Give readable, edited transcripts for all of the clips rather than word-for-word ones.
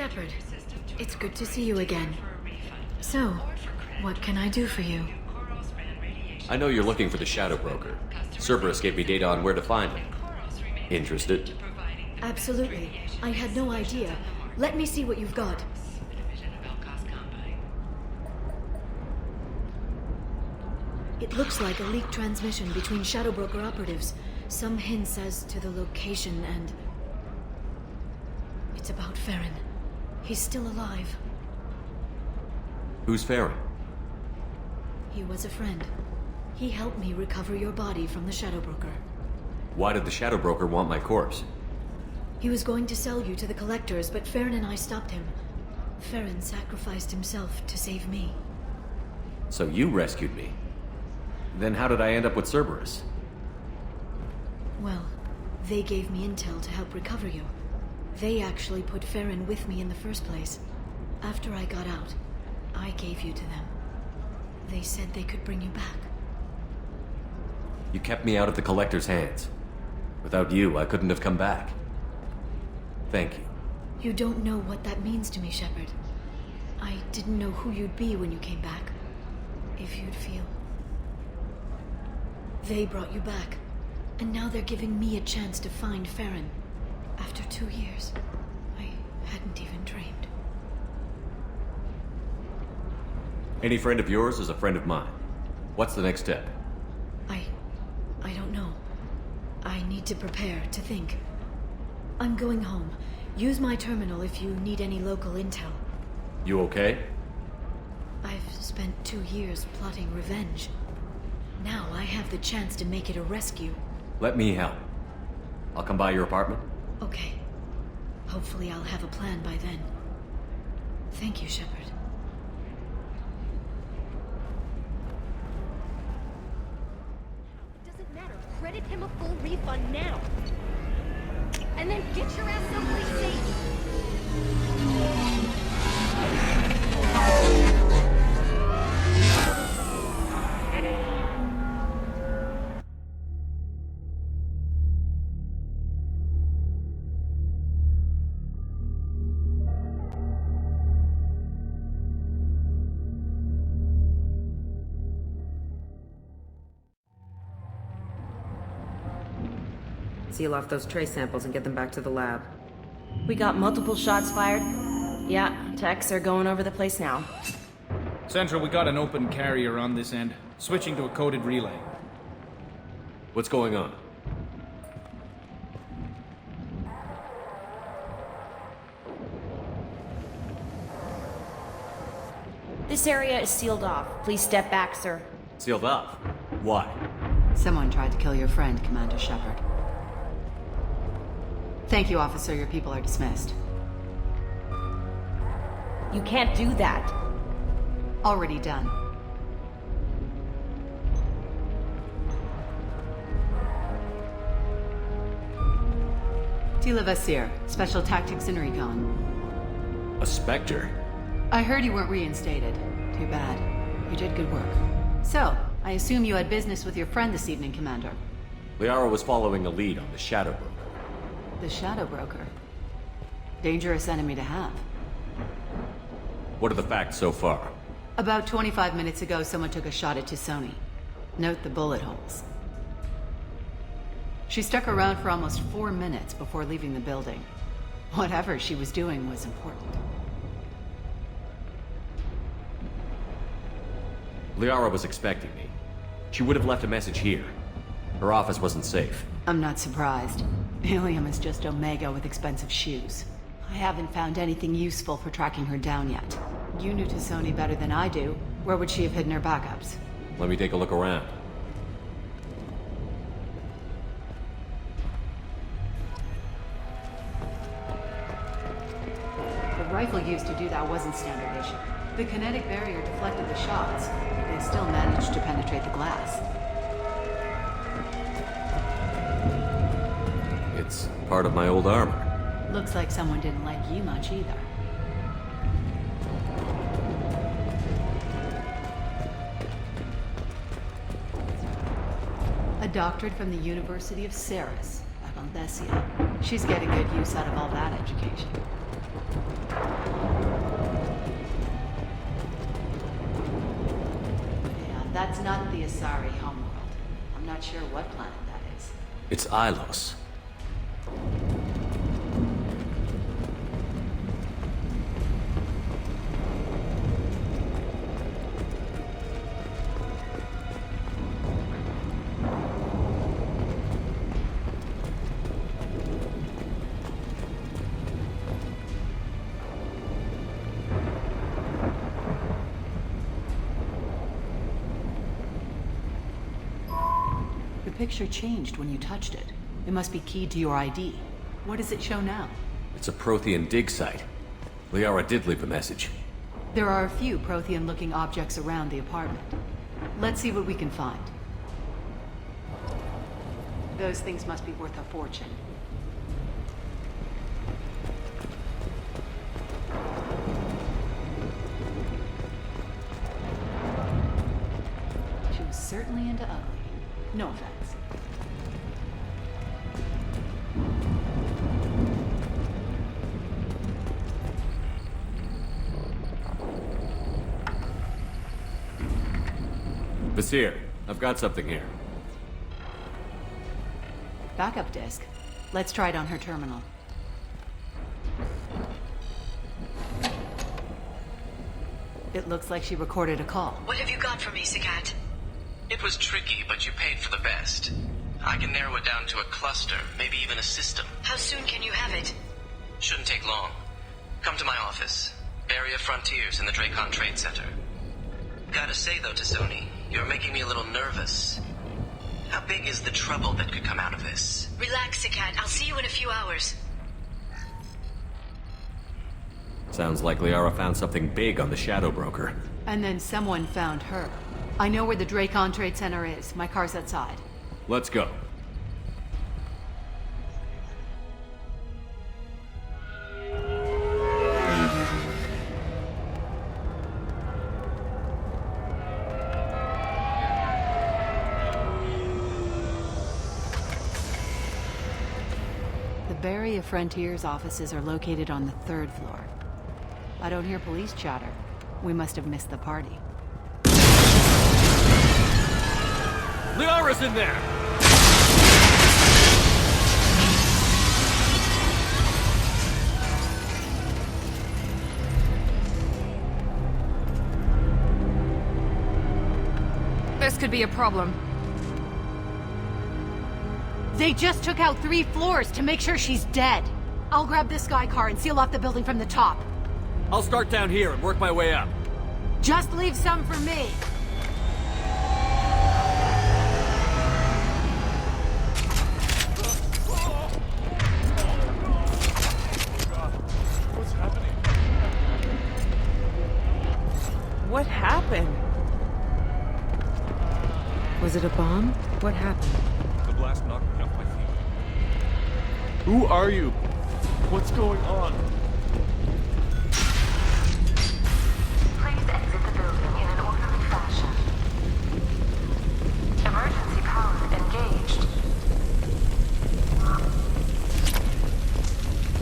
Shepard, it's good to see you again. So, what can I do for you? I know you're looking for the Shadow Broker. Cerberus gave me data on where to find him. Interested? Absolutely. I had no idea. Let me see what you've got. It looks like a leaked transmission between Shadow Broker operatives. Some hints as to the location and... It's about Farron. He's still alive. Who's Farron? He was a friend. He helped me recover your body from the Shadow Broker. Why did the Shadow Broker want my corpse? He was going to sell you to the collectors, but Farron and I stopped him. Farron sacrificed himself to save me. So you rescued me. Then how did I end up with Cerberus? Well, they gave me intel to help recover you. They actually put Farron with me in the first place. After I got out, I gave you to them. They said they could bring you back. You kept me out of the Collector's hands. Without you, I couldn't have come back. Thank you. You don't know what that means to me, Shepard. I didn't know who you'd be when you came back. If you'd feel. They brought you back, and now they're giving me a chance to find Farron. After 2 years, I hadn't even dreamed. Any friend of yours is a friend of mine. What's the next step? I don't know. I need to prepare, to think. I'm going home. Use my terminal if you need any local intel. You okay? I've spent 2 years plotting revenge. Now I have the chance to make it a rescue. Let me help. I'll come by your apartment. Okay. Hopefully I'll have a plan by then. Thank you, Shepard. Doesn't matter. Credit him a full refund now. And then get your ass someplace safe. Seal off those trace samples and get them back to the lab. We got multiple shots fired. Yeah, techs are going over the place now. Central, we got an open carrier on this end. Switching to a coded relay. What's going on? This area is sealed off. Please step back, sir. Sealed off? Why? Someone tried to kill your friend, Commander Shepard. Thank you, officer. Your people are dismissed. You can't do that. Already done. Tila Vasir, Special Tactics and Recon. A Spectre? I heard you weren't reinstated. Too bad. You did good work. So, I assume you had business with your friend this evening, Commander. Liara was following a lead on the Shadow Broker. The Shadow Broker. Dangerous enemy to have. What are the facts so far? About 25 minutes ago, someone took a shot at T'Soni. Note the bullet holes. She stuck around for almost 4 minutes before leaving the building. Whatever she was doing was important. Liara was expecting me. She would have left a message here. Her office wasn't safe. I'm not surprised. Helium is just Omega with expensive shoes. I haven't found anything useful for tracking her down yet. You knew T'Soni better than I do. Where would she have hidden her backups? Let me take a look around. The rifle used to do that wasn't standard issue. The kinetic barrier deflected the shots. They still managed to penetrate the glass. It's part of my old armor. Looks like someone didn't like you much either. A doctorate from the University of Cerberus, Avandesia. She's getting good use out of all that education. That's not the Asari homeworld. I'm not sure what planet that is. It's Ilos. The picture changed when you touched it. It must be keyed to your ID. What does it show now? It's a Prothean dig site. Liara did leave a message. There are a few Prothean-looking objects around the apartment. Let's see what we can find. Those things must be worth a fortune. She was certainly into ugly. No offense. Basir, I've got something here. Backup disk. Let's try it on her terminal. It looks like she recorded a call. What have you got for me, Sagat? It was tricky, but you paid for the best. I can narrow it down to a cluster, maybe even a system. How soon can you have it? Shouldn't take long. Come to my office. Area Frontiers in the Dracon Trade Center. Gotta say though, T'Soni, you're making me a little nervous. How big is the trouble that could come out of this? Relax, Sagat. I'll see you in a few hours. Sounds like Liara found something big on the Shadow Broker. And then someone found her. I know where the Dracon Trade Center is. My car's outside. Let's go. The Barrier Frontiers offices are located on the 3rd floor. I don't hear police chatter. We must have missed the party. Liara's in there! This could be a problem. They just took out 3 floors to make sure she's dead. I'll grab this Sky car and seal off the building from the top. I'll start down here and work my way up. Just leave some for me. What happened? Was it a bomb? What happened? The blast knocked me off my feet. Who are you? What's going on? Please exit the building in an orderly fashion. Emergency power engaged.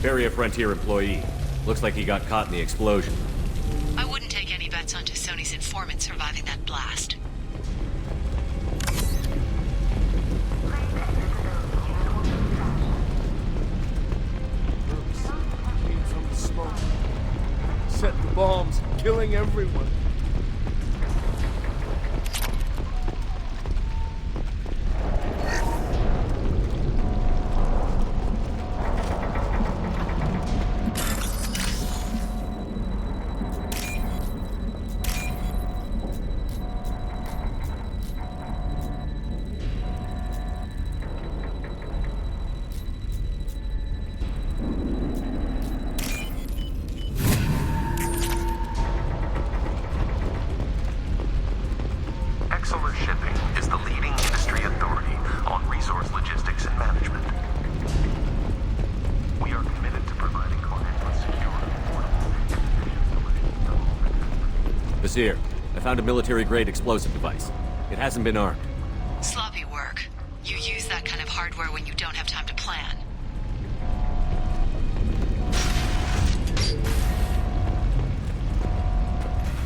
Barrier Frontier employee. Looks like he got caught in the explosion. I wouldn't take any bets on T'Soni's informant surviving that blast. Came from the smoke. Set the bombs, killing everyone. Exeler Shipping is the leading industry authority on resource logistics and management. We are committed to providing clients with secure, affordable Basir, I found a military-grade explosive device. It hasn't been armed. Sloppy work. You use that kind of hardware when you don't have time to plan.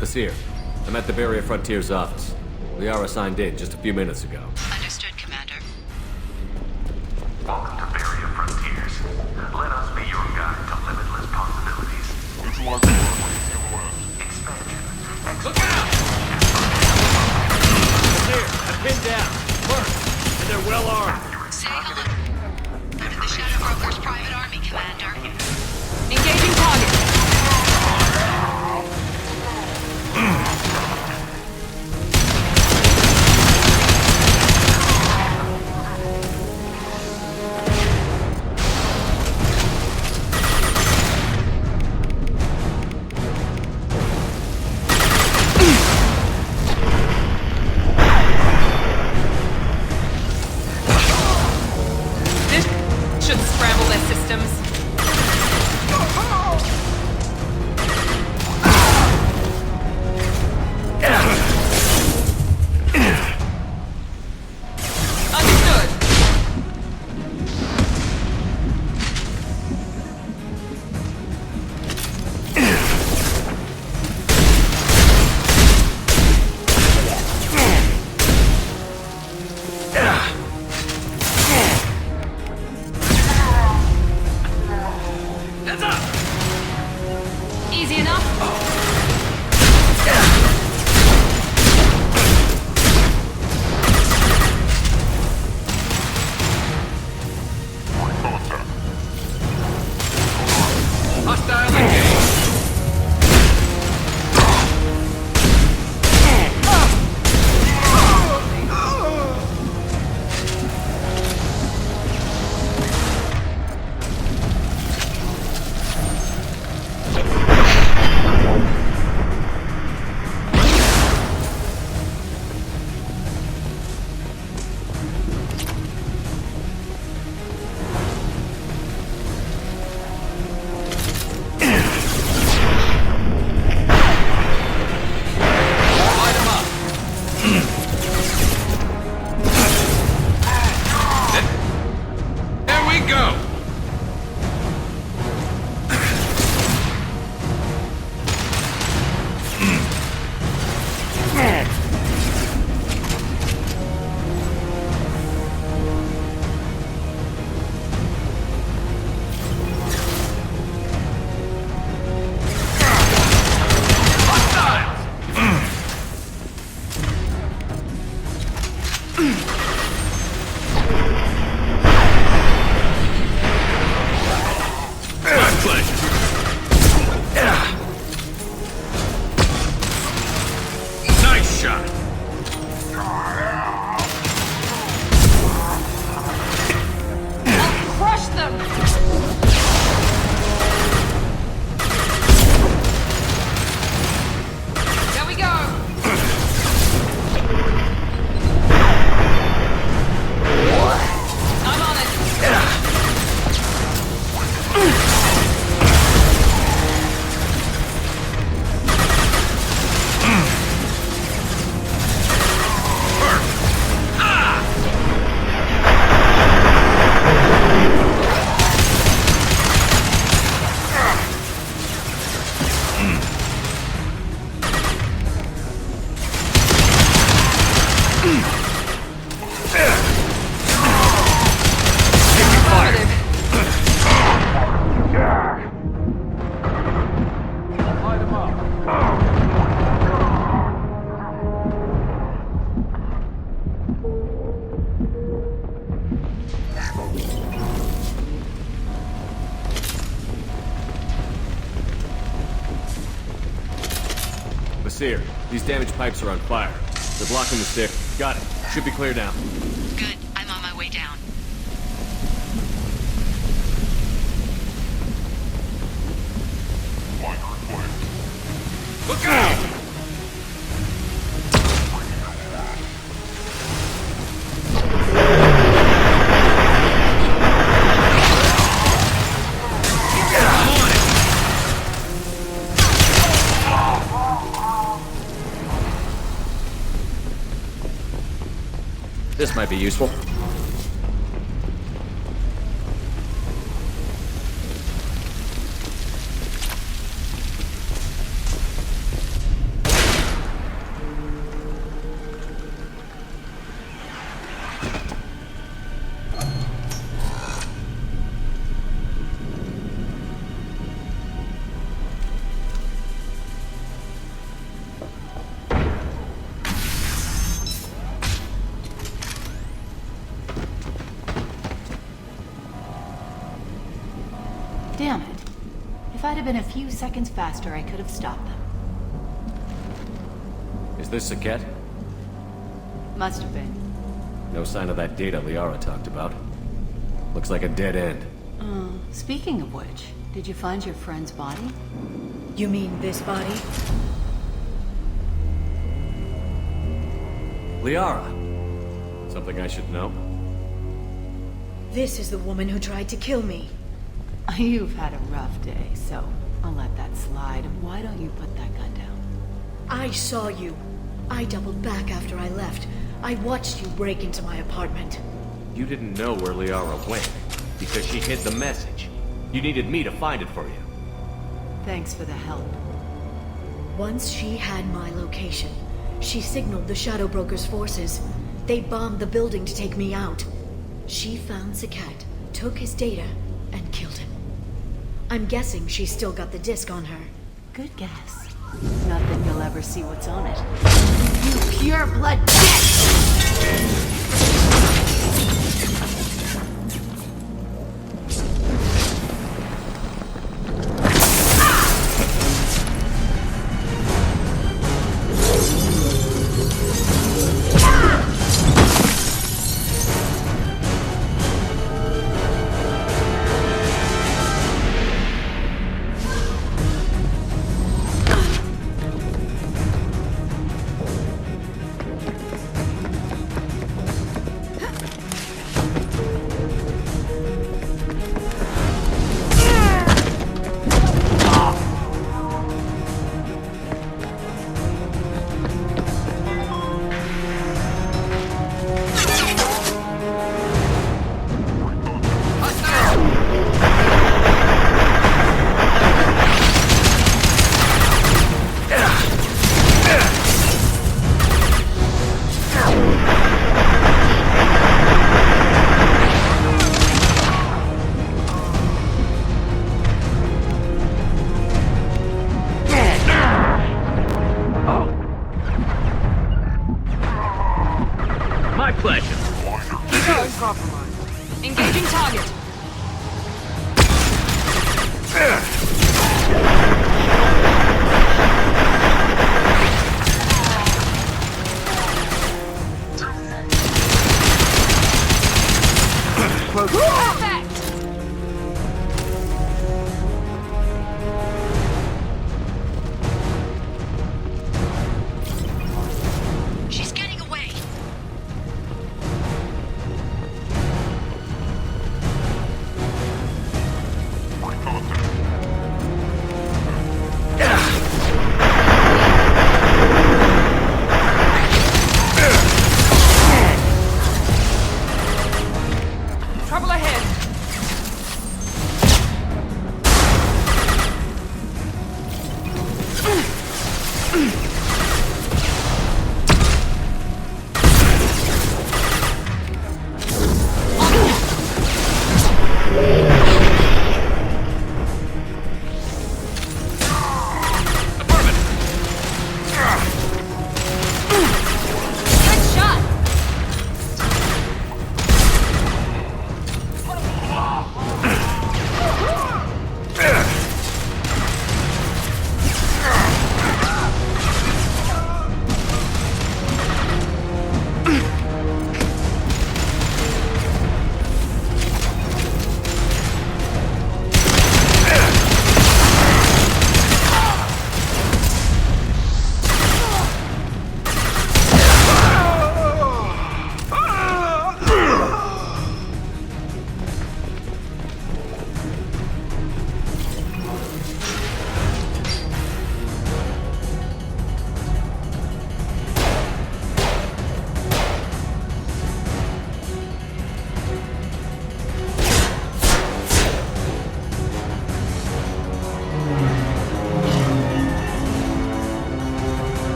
Basir, I'm at the Barrier Frontier's office. Liara signed in just a few minutes ago. Understood, Commander. Welcome to Barrier Frontiers. Let us be your guide to limitless possibilities. Expansion. Look out! Here, I'm pinned down. First, and they're well armed. Say hello. Under the Shadow Broker's private army, Commander. Engaging target. Should scramble their systems. Understood. Easy enough. Hostile engaged. Nice shot. I'll crush them. There we go. I'm on it. Seer, these damaged pipes are on fire. They're blocking the stair. Got it. Should be clear now. Good. I'm on my way down. Look out! This might be useful. Damn it. If I'd have been a few seconds faster, I could have stopped them. Is this Saket? Must have been. No sign of that data Liara talked about. Looks like a dead end. Speaking of which, did you find your friend's body? You mean this body? Liara! Something I should know? This is the woman who tried to kill me. You've had a rough day, so I'll let that slide. Why don't you put that gun down? I saw you. I doubled back after I left. I watched you break into my apartment. You didn't know where Liara went, because she hid the message. You needed me to find it for you. Thanks for the help. Once she had my location, she signaled the Shadow Broker's forces. They bombed the building to take me out. She found Saket, took his data, and killed him. I'm guessing she's still got the disc on her. Good guess. Not that you'll ever see what's on it. You pure blood bitch! Engaging target. She's getting away. Trouble ahead. Good shot.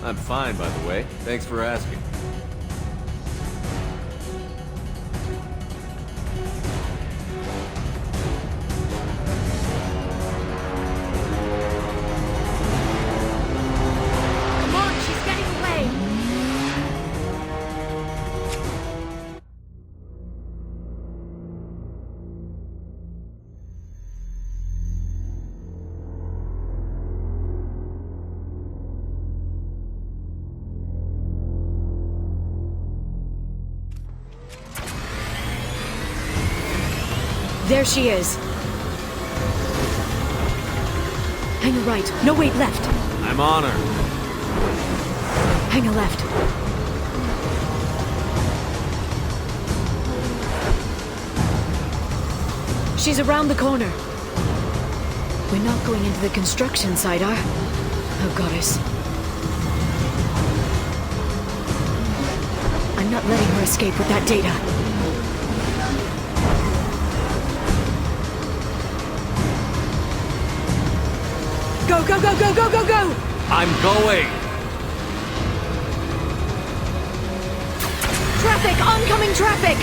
I'm fine, by the way. Thanks for asking. Come on, she's getting There she is. Hang a right. No, wait, left. I'm on her. Hang a left. She's around the corner. We're not going into the construction site, are? Oh, goddess. I'm not letting her escape with that data. Go, go, go, go, go, go, go! I'm going! Traffic! Oncoming traffic!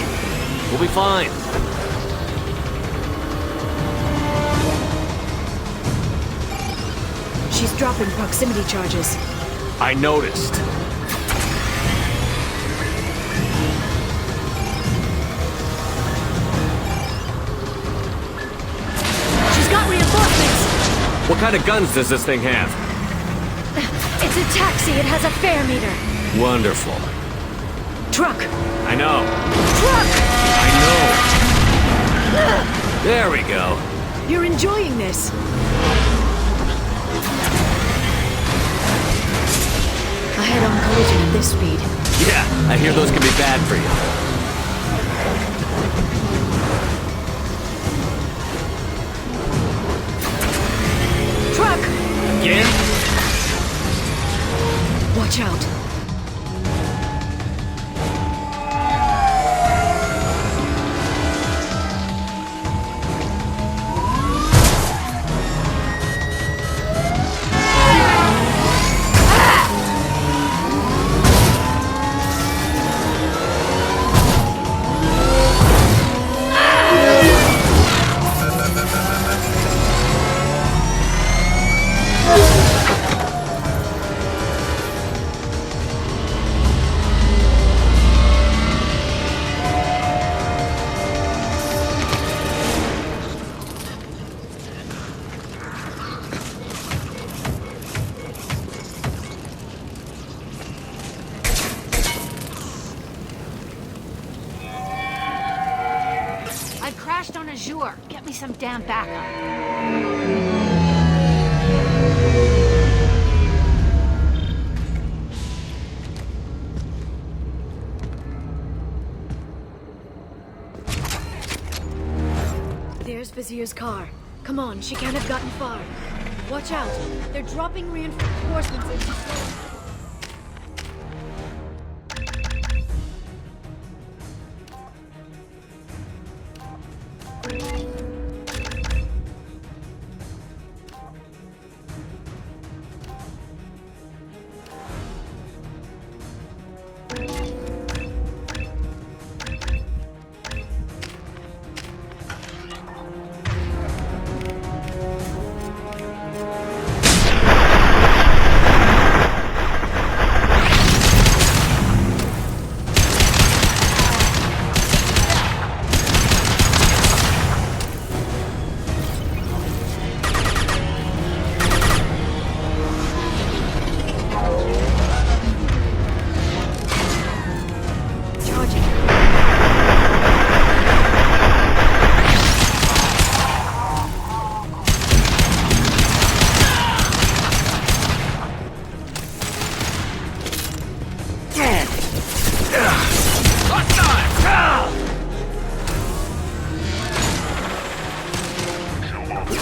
We'll be fine. She's dropping proximity charges. I noticed. She's got reinforcements! What kind of guns does this thing have? It's a taxi. It has a fare meter. Wonderful. Truck! I know. Truck! I know. There we go. You're enjoying this. A head-on collision at this speed. Yeah, I hear those can be bad for you. Truck! Again? Watch out. Get me some damn backup. There's Vizier's car. Come on, she can't have gotten far. Watch out. They're dropping reinforcements into slow.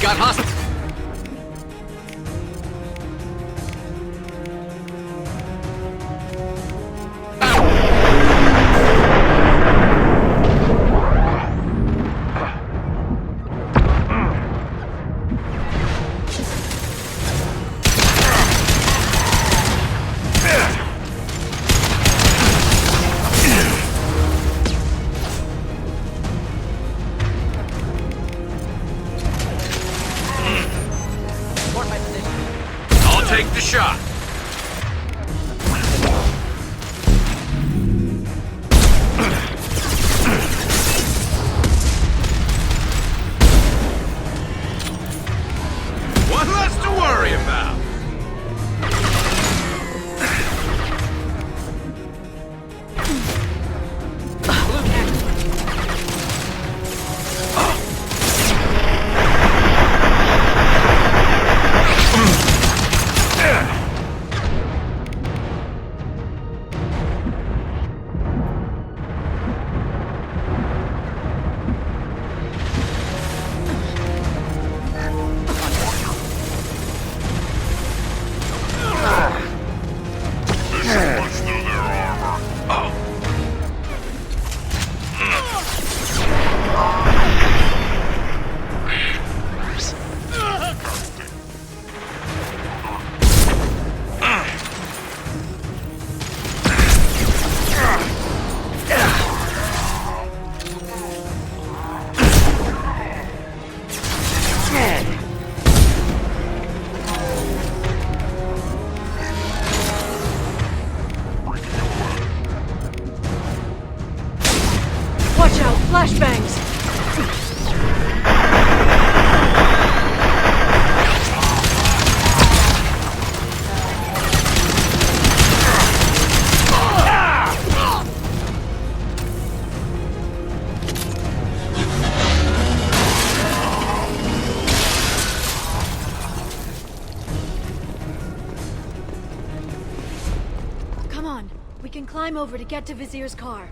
Got hostile. Take the shot. One less to worry about. can climb over to get to Vizier's car.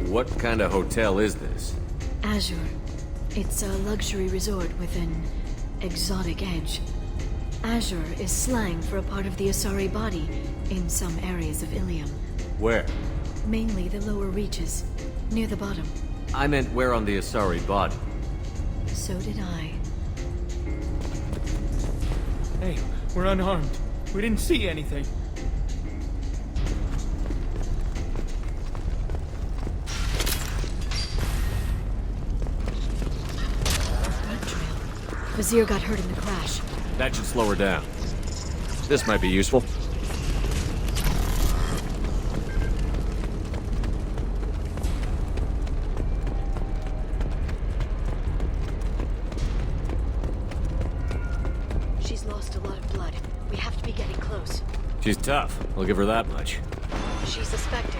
What kind of hotel is this? Azure. It's a luxury resort with an exotic edge. Azure is slang for a part of the Asari body in some areas of Ilium. Where? Mainly the lower reaches, near the bottom. I meant where on the Asari body. So did I. Hey, we're unarmed. We didn't see anything. Blood trail. Vizier got hurt in the crash. That should slow her down. This might be useful. She's lost a lot of blood. We have to be getting close. She's tough. I'll give her that much. She's a Spectre.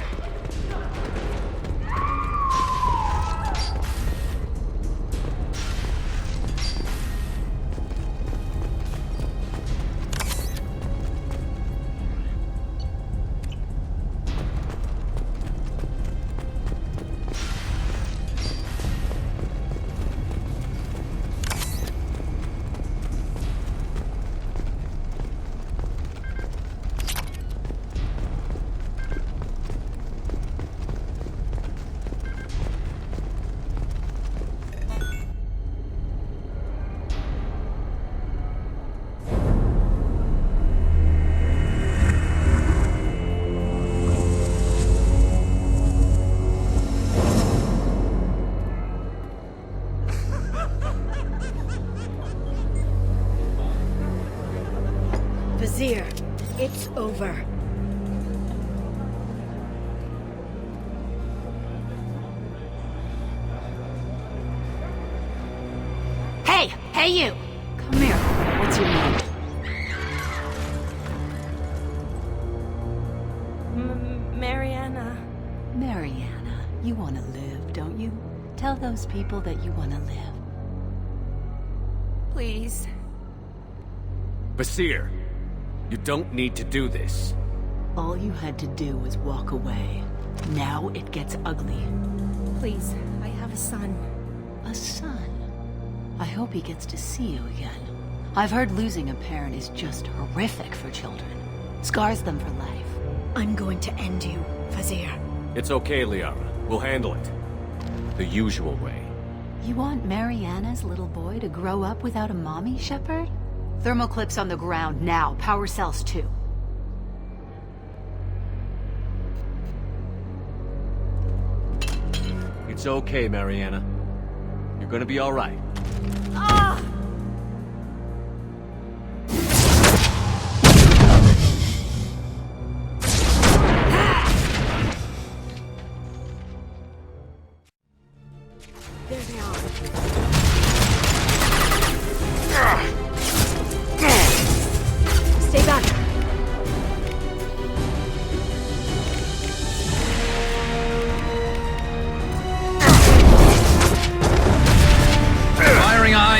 Vizier, it's over. Hey you! Come here. What's your name? Mariana. Mariana. You want to live, don't you? Tell those people that you want to live. Please. Basir, you don't need to do this. All you had to do was walk away. Now it gets ugly. Please, I have a son. A son? I hope he gets to see you again. I've heard losing a parent is just horrific for children. Scars them for life. I'm going to end you, Vizier. It's okay, Liara. We'll handle it. The usual way. You want Mariana's little boy to grow up without a mommy, Shepard? Thermal clips on the ground now. Power cells too. It's okay, Mariana. You're gonna be all right. There they are. Stay back. Firing eye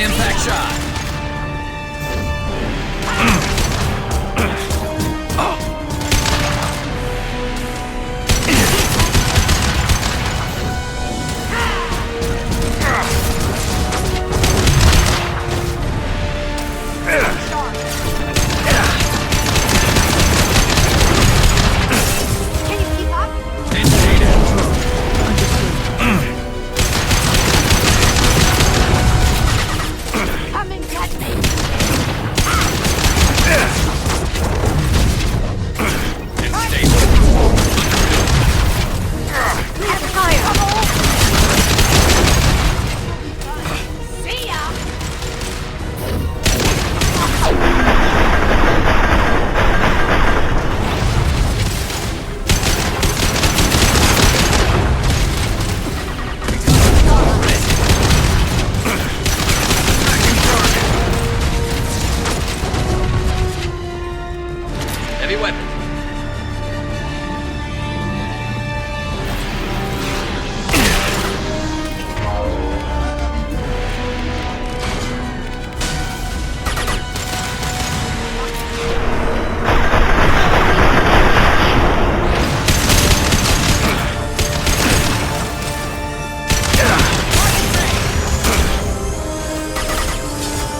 heavy weapon.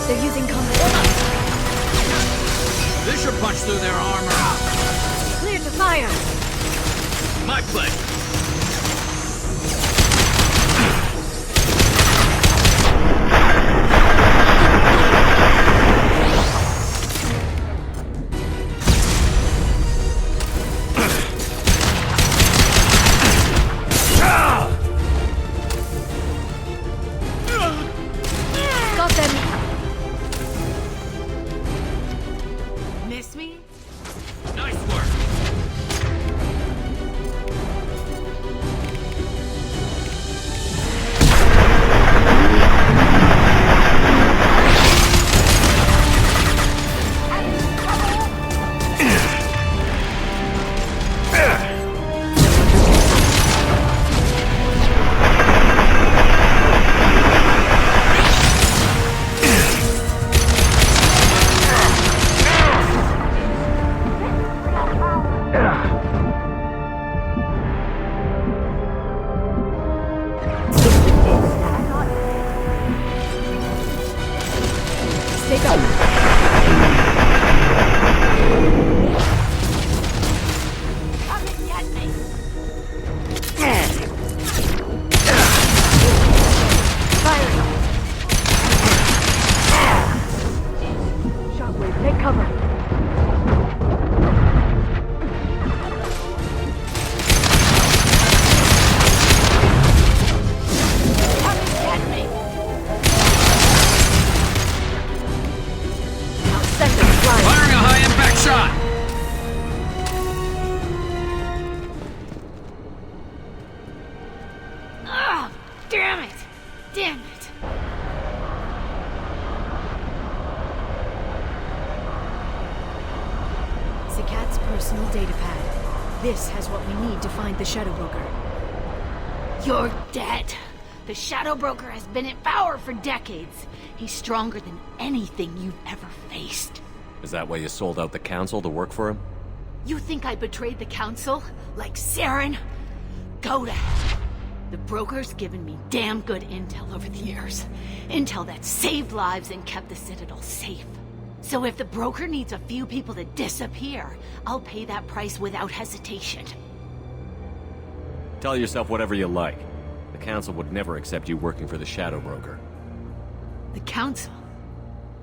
They're using combat. This should punch through their armor. Clear to fire. My pleasure. Got them. Miss me? Nice work. Stay up. Come and get me. Shockwave, take cover. Come and get me. I'll send them flying. Firing a high impact shot. Ah, damn it. Damn it. Zakat's personal data pad. This has what we need to find the Shadow Broker. You're dead. The Shadow Broker has been in power for decades. He's stronger than anything you've ever faced. Is that why you sold out the council to work for him? You think I betrayed the Council? Like Saren? Go to hell. The Broker's given me damn good intel over the years. Intel that saved lives and kept the Citadel safe. So if the Broker needs a few people to disappear, I'll pay that price without hesitation. Tell yourself whatever you like. The council would never accept you working for the Shadow Broker. The Council?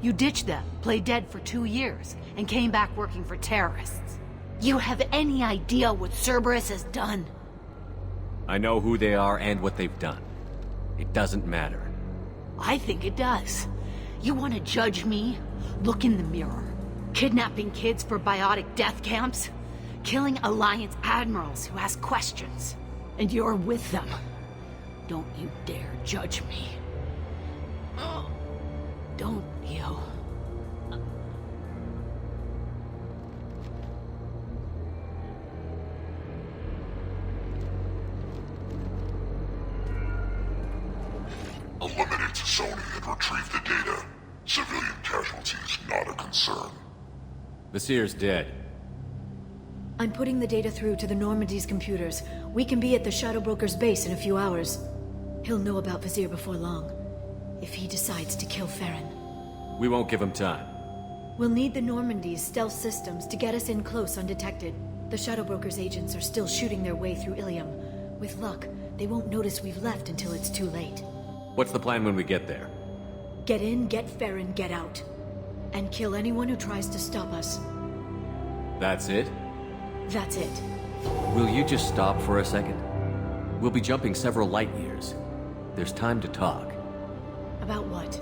You ditched them, played dead for 2 years, and came back working for terrorists. You have any idea what Cerberus has done? I know who they are and what they've done. It doesn't matter. I think it does. You want to judge me? Look in the mirror. Kidnapping kids for biotic death camps? Killing Alliance admirals who ask questions. And you're with them. Don't you dare judge me. Don't you? Eliminate Sony and retrieve the data. Civilian casualties not a concern. Vasir's dead. I'm putting the data through to the Normandy's computers. We can be at the Shadow Broker's base in a few hours. He'll know about Vasir before long. If he decides to kill Farron. We won't give him time. We'll need the Normandy's stealth systems to get us in close undetected. The Shadow Broker's agents are still shooting their way through Ilium. With luck, they won't notice we've left until it's too late. What's the plan when we get there? Get in, get Farron, get out. And kill anyone who tries to stop us. That's it? That's it. Will you just stop for a second? We'll be jumping several light years. There's time to talk. About what?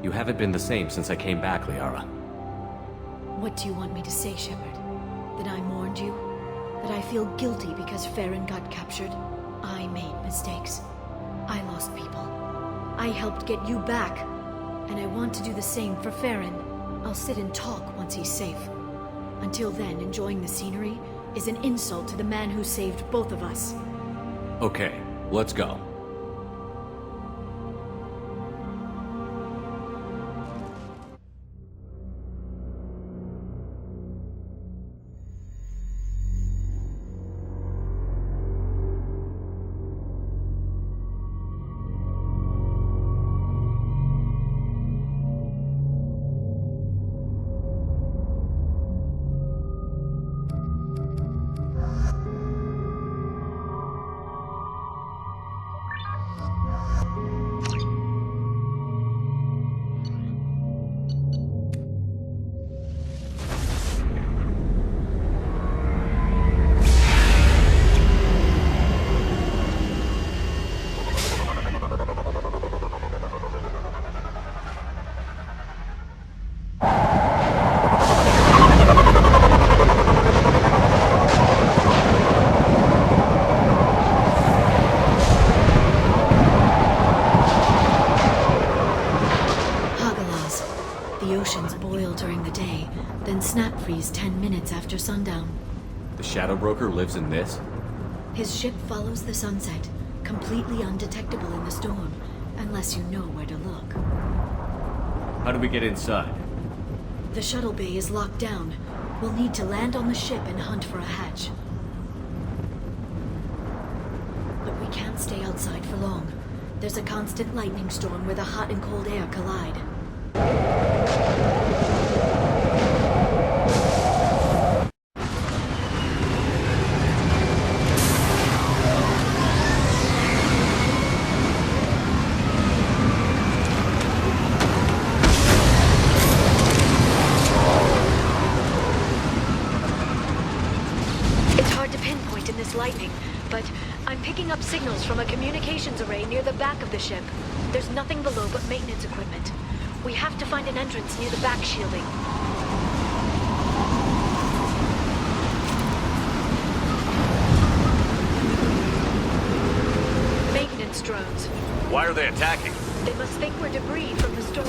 You haven't been the same since I came back, Liara. What do you want me to say, Shepard? That I mourned you? That I feel guilty because Farron got captured? I made mistakes. I lost people. I helped get you back. And I want to do the same for Farron. I'll sit and talk once he's safe. Until then, enjoying the scenery is an insult to the man who saved both of us. Okay, let's go. Snap freeze 10 minutes after sundown. The Shadow Broker lives in this? His ship follows the sunset, completely undetectable in the storm, unless you know where to look. How do we get inside? The shuttle bay is locked down. We'll need to land on the ship and hunt for a hatch. But we can't stay outside for long. There's a constant lightning storm where the hot and cold air collide. Lightning, but I'm picking up signals from a communications array near the back of the ship. There's nothing below but maintenance equipment. We have to find an entrance near the back shielding. Maintenance drones. Why are they attacking? They must think we're debris from the storm.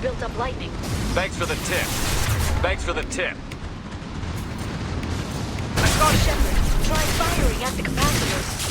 Built up lightning. Thanks for the tip. Thanks for the tip. I saw Shepard. Try firing at the capacitors.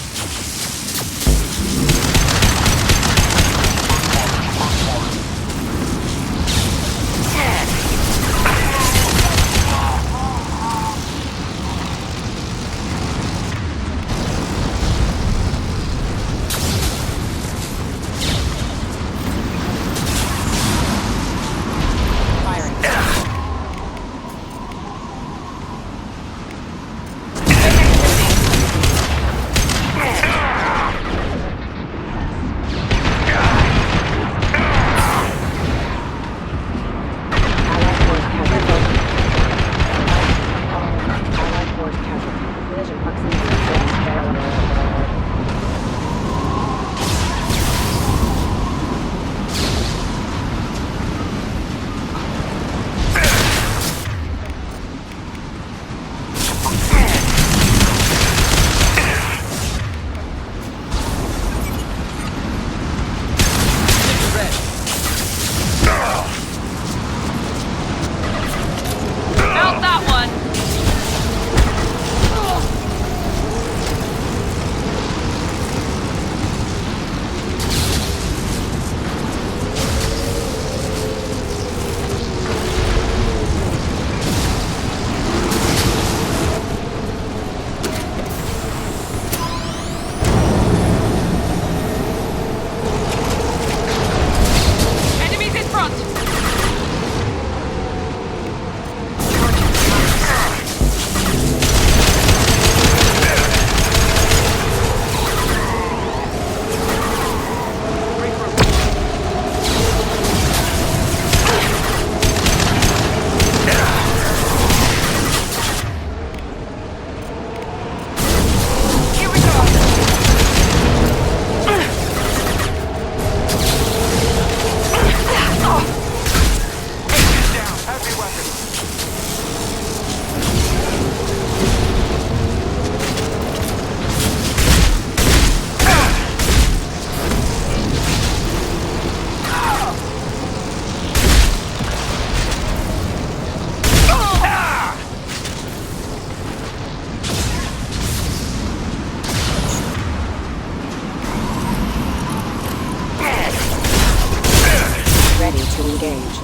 ready to engage.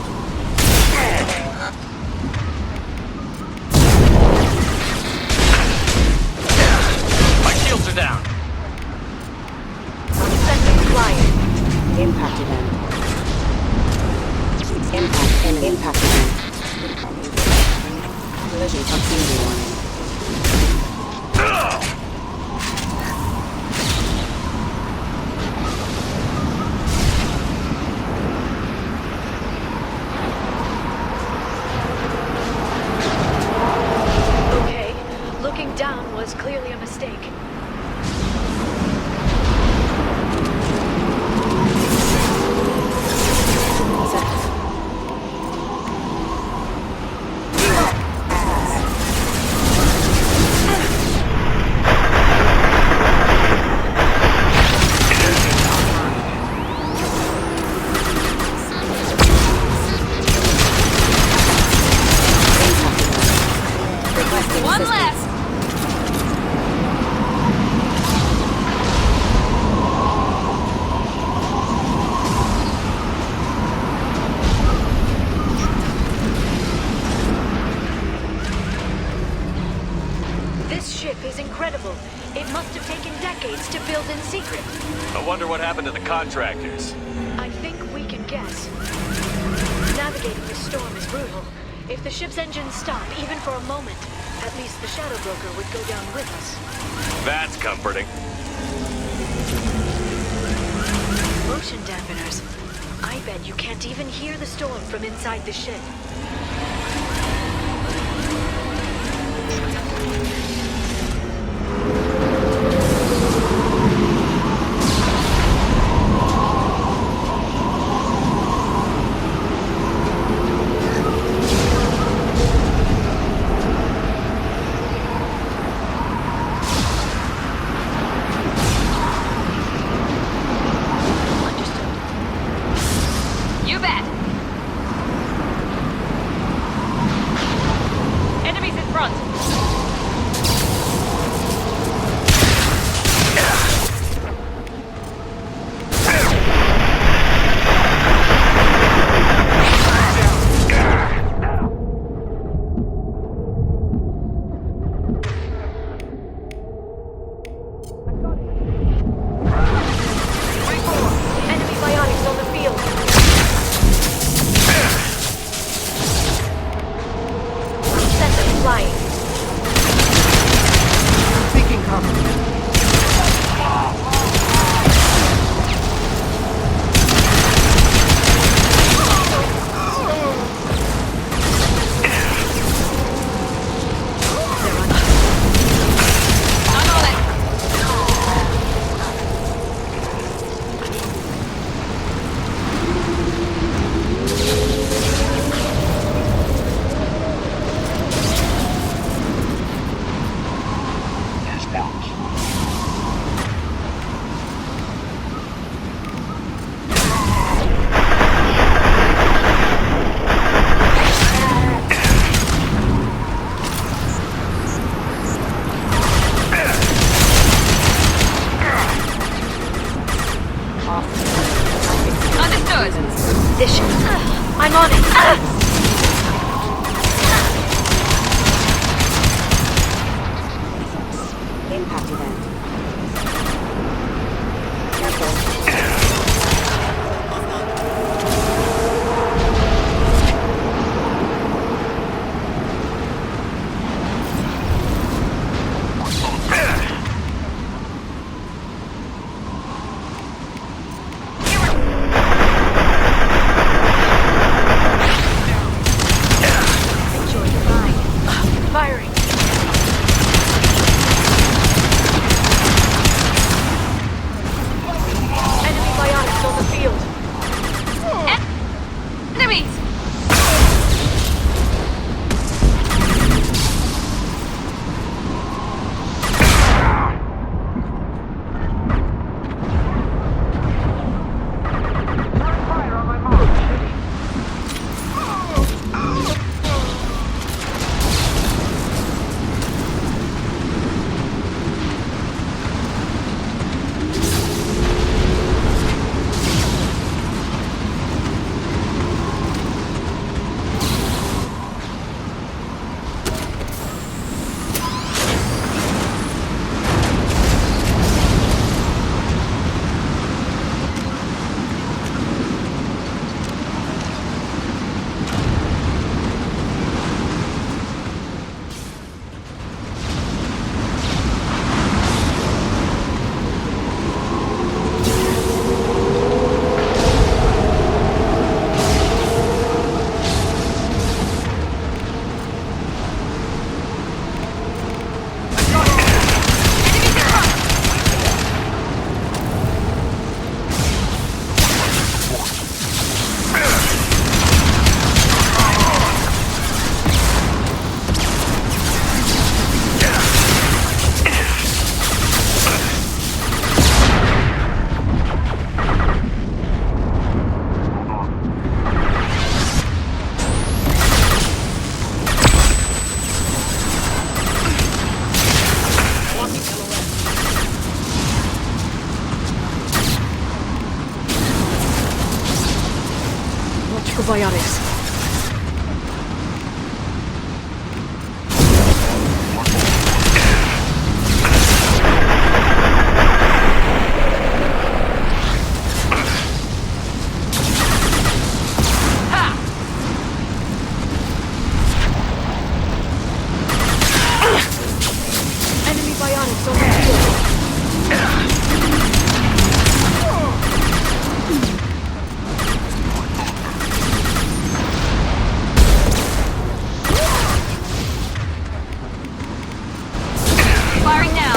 My shields are down. Sending flying. Impact event. Impact event. Collision proximity warning. Okay, looking down was clearly a mistake. One less! This ship is incredible. It must have taken decades to build in secret. I wonder what happened to the contractors. I think we can guess. Navigating this storm is brutal. If the ship's engines stop, even for a moment, at least the Shadow Broker would go down with us. That's comforting. Motion dampeners. I bet you can't even hear the storm from inside the ship. You bet! Enemies in front! Enemy bionics on the field. Set them flying. Seeking cover. I'm on it! Understood! This ship. I'm on it. Impact event. Careful. Tactical biotics. Enemy biotics over here. Firing now.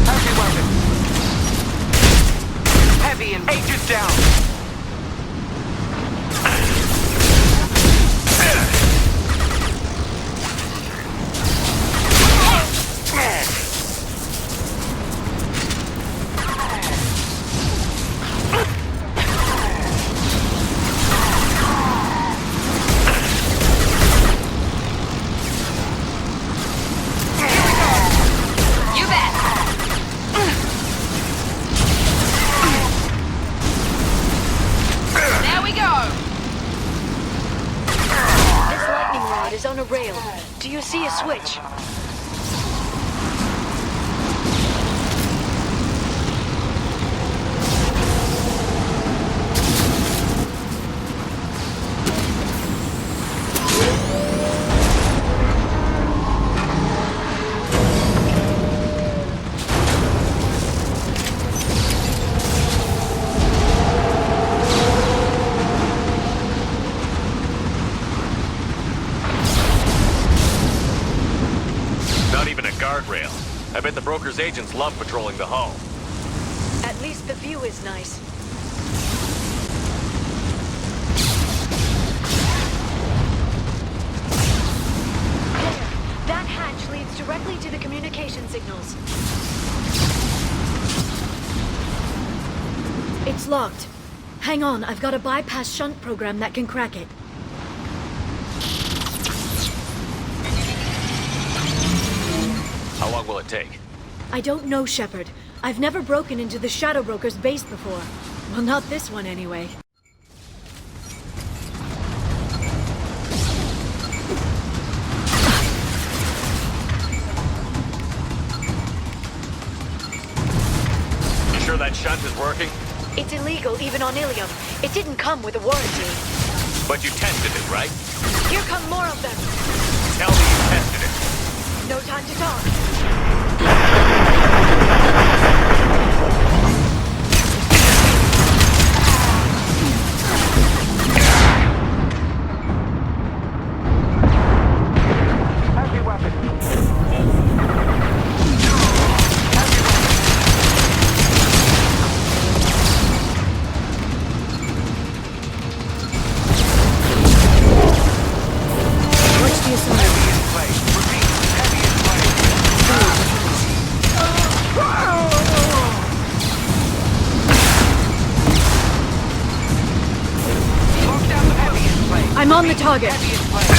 Heavy weapon. Heavy and agent down. You bet. There we go. This lightning rod is on a rail. Do you see a switch? Not even a guardrail. I bet the broker's agents love patrolling the hull. At least the view is nice. That hatch leads directly to the communication signals. It's locked. Hang on, I've got a bypass shunt program that can crack it. How long will it take? I don't know, Shepard. I've never broken into the Shadow Broker's base before. Well, not this one anyway. You sure that shunt is working? It's illegal even on Ilium. It didn't come with a warranty. But you tested it, right? Here come more of them. Tell me you tested it. No time to talk. Heavy weapon. Watch the assault. Heavy in place. Repeat. Heavy in place. Lock down the heavy in place. I'm on the target. Heavy in place.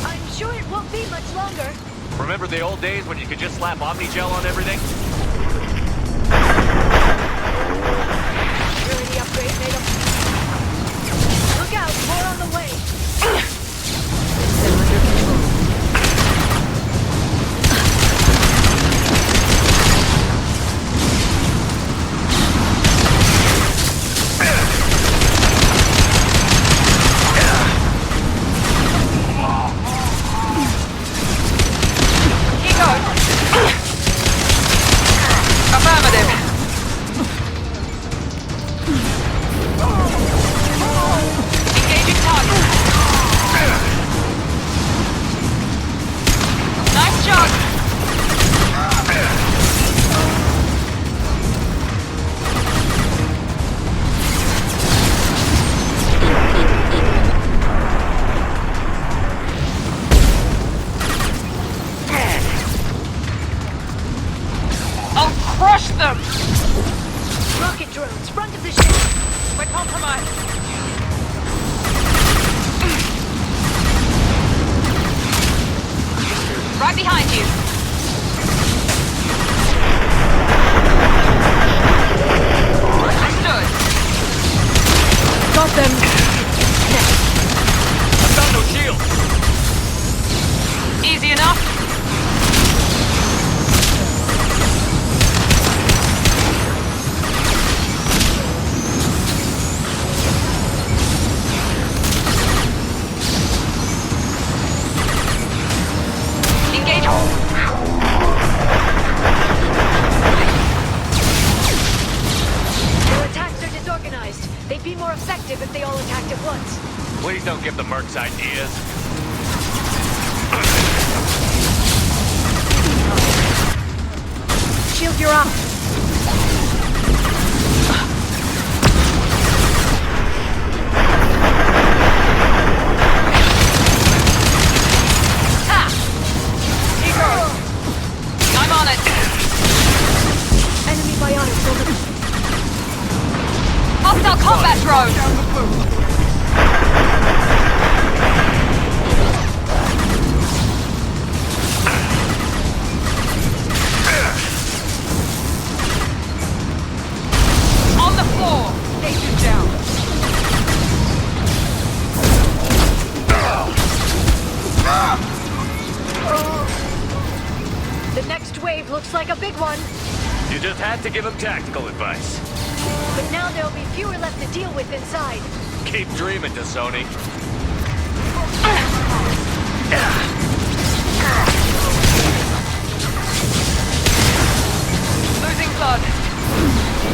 I'm sure it won't be much longer. Remember the old days when you could just slap Omnigel on everything? Security upgrade made 'em. Look out, more on the way. They're under control. Keep going. They'd be more effective if they all attacked at once. Please don't give the mercs ideas. Shield, you're up. I'm on it! Enemy bionics over. Hostile combat drone! On the floor! Station down! The next wave looks like a big one. You just had to give him tactical advice. But now there'll be fewer left to deal with inside. Keep dreaming, Sony. Losing blood.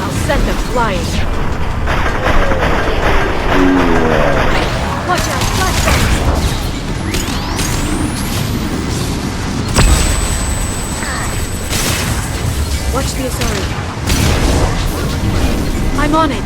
I'll send them flying. Watch out, flashbangs! Watch the Asari. I'm on it.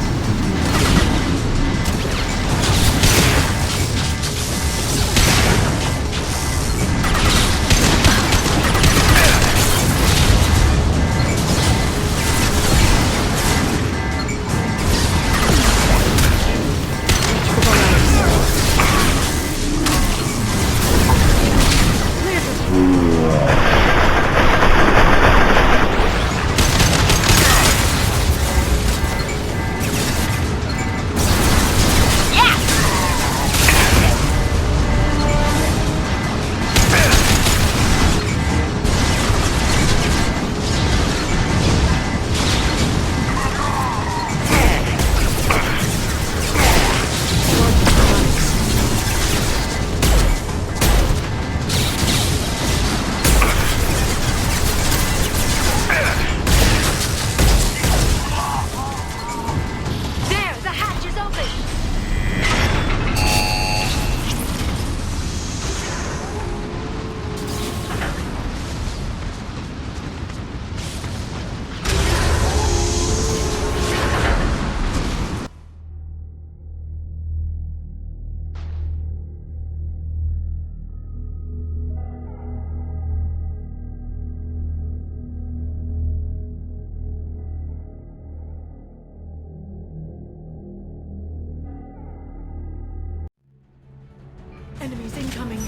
Enemies incoming.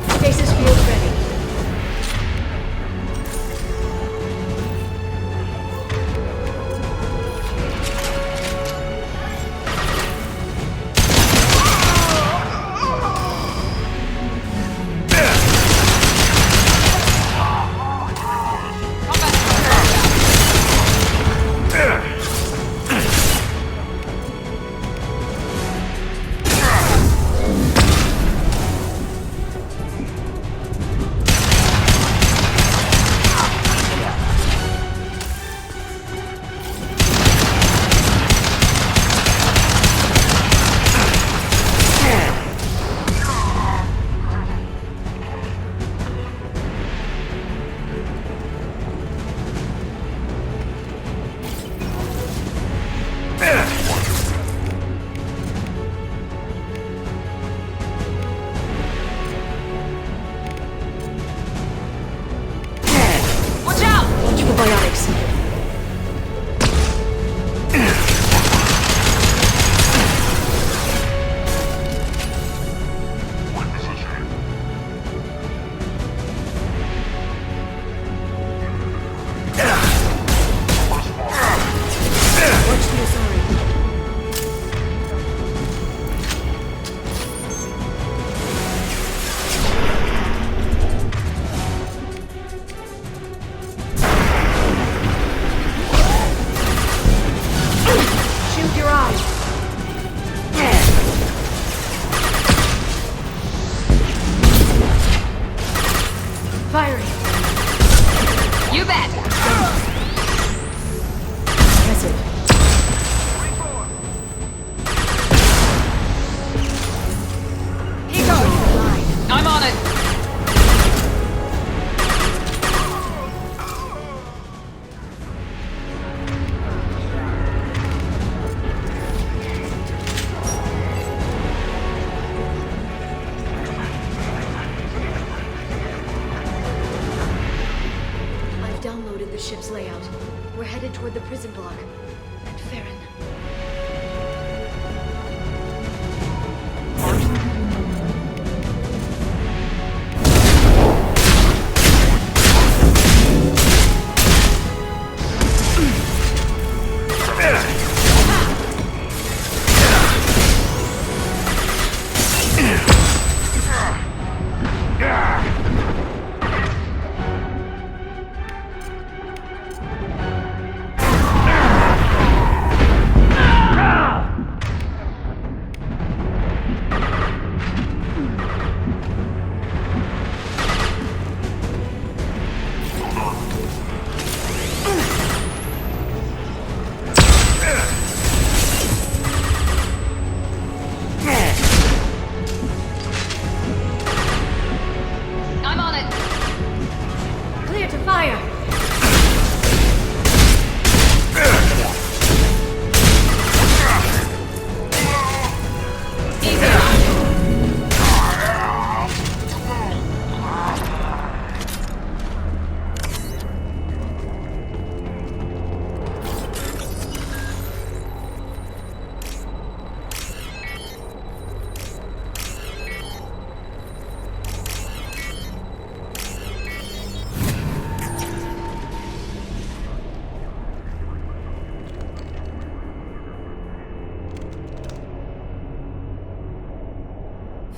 Stasis field ready. ship's layout. We're headed toward the prison block. And Farron.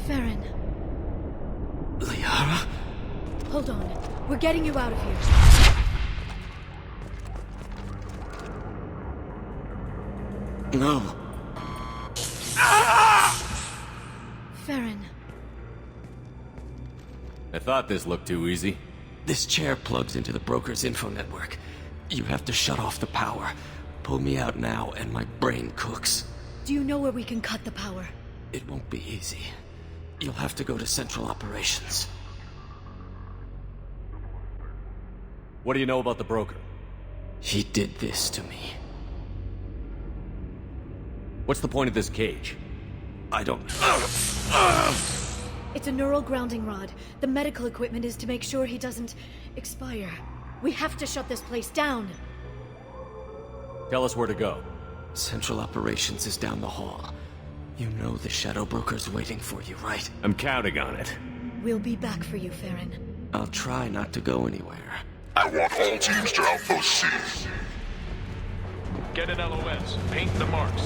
Farron. Liara? Hold on. We're getting you out of here. No. Farron. I thought this looked too easy. This chair plugs into the broker's info network. You have to shut off the power. Pull me out now and my brain cooks. Do you know where we can cut the power? It won't be easy. You'll have to go to Central Operations. What do you know about the broker? He did this to me. What's the point of this cage? I don't... It's a neural grounding rod. The medical equipment is to make sure he doesn't expire. We have to shut this place down. Tell us where to go. Central Operations is down the hall. You know the Shadow Broker's waiting for you, right? I'm counting on it. We'll be back for you, Farron. I'll try not to go anywhere. I want all teams to Outpost C. Get an LOS. Paint the marks.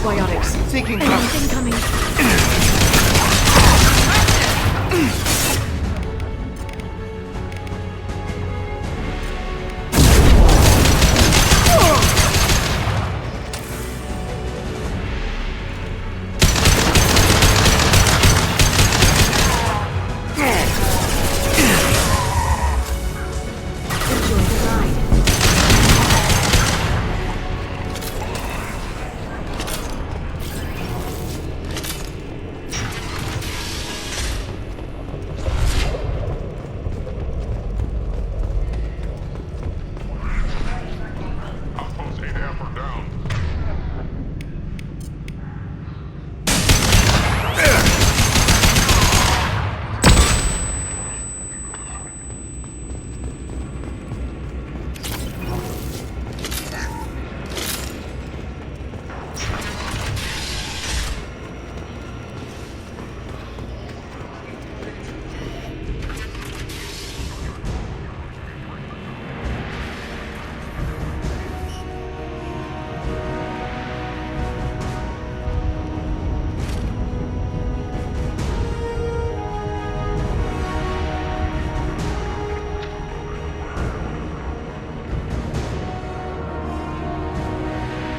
Biotics. Taking incoming.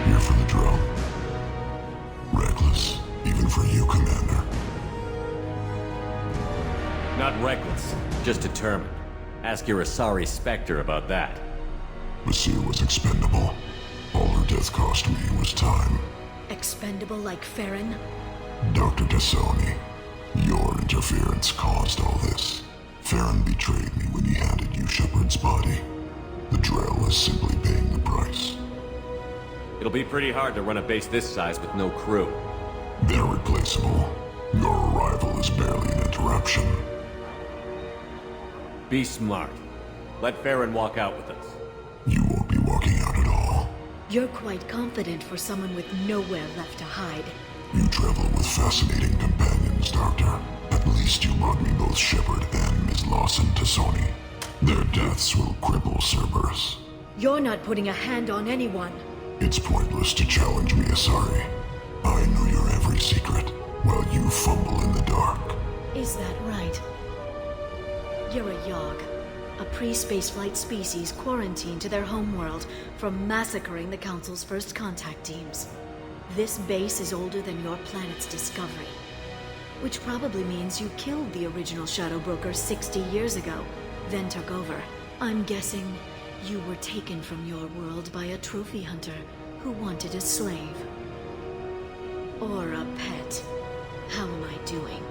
Here for the drone. Reckless, even for you, Commander. Not reckless, just determined. Ask your Asari Spectre about that. Monsieur was expendable. All her death cost me was time. Expendable like Farron? Dr. Tassoni, your interference caused all this. Farron betrayed me when he handed you Shepard's body. The Drell is simply paying the price. It'll be pretty hard to run a base this size with no crew. They're replaceable. Your arrival is barely an interruption. Be smart. Let Farron walk out with us. You won't be walking out at all. You're quite confident for someone with nowhere left to hide. You travel with fascinating companions, Doctor. At least you brought me both Shepard and Ms. Lawson Tassoni. Their deaths will cripple Cerberus. You're not putting a hand on anyone. It's pointless to challenge me, Asari. I know your every secret, while you fumble in the dark. Is that right? You're a Yogg, a pre-spaceflight species quarantined to their homeworld from massacring the Council's first contact teams. This base is older than your planet's discovery, which probably means you killed the original Shadow Broker 60 years ago, then took over. I'm guessing you were taken from your world by a trophy hunter who wanted a slave. Or a pet. How am I doing?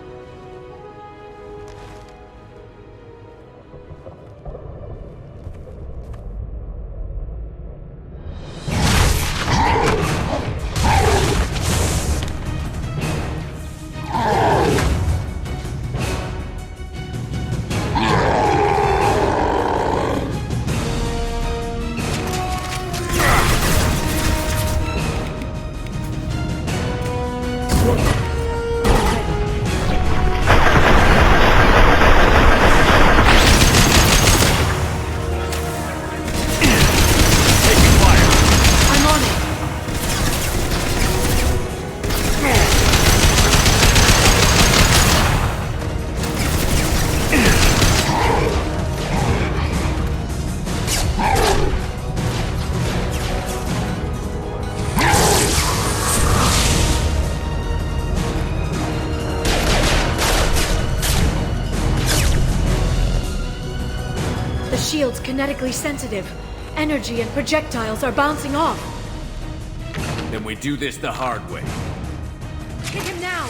Shield's kinetically sensitive. Energy and projectiles are bouncing off. Then we do this the hard way. Hit him now!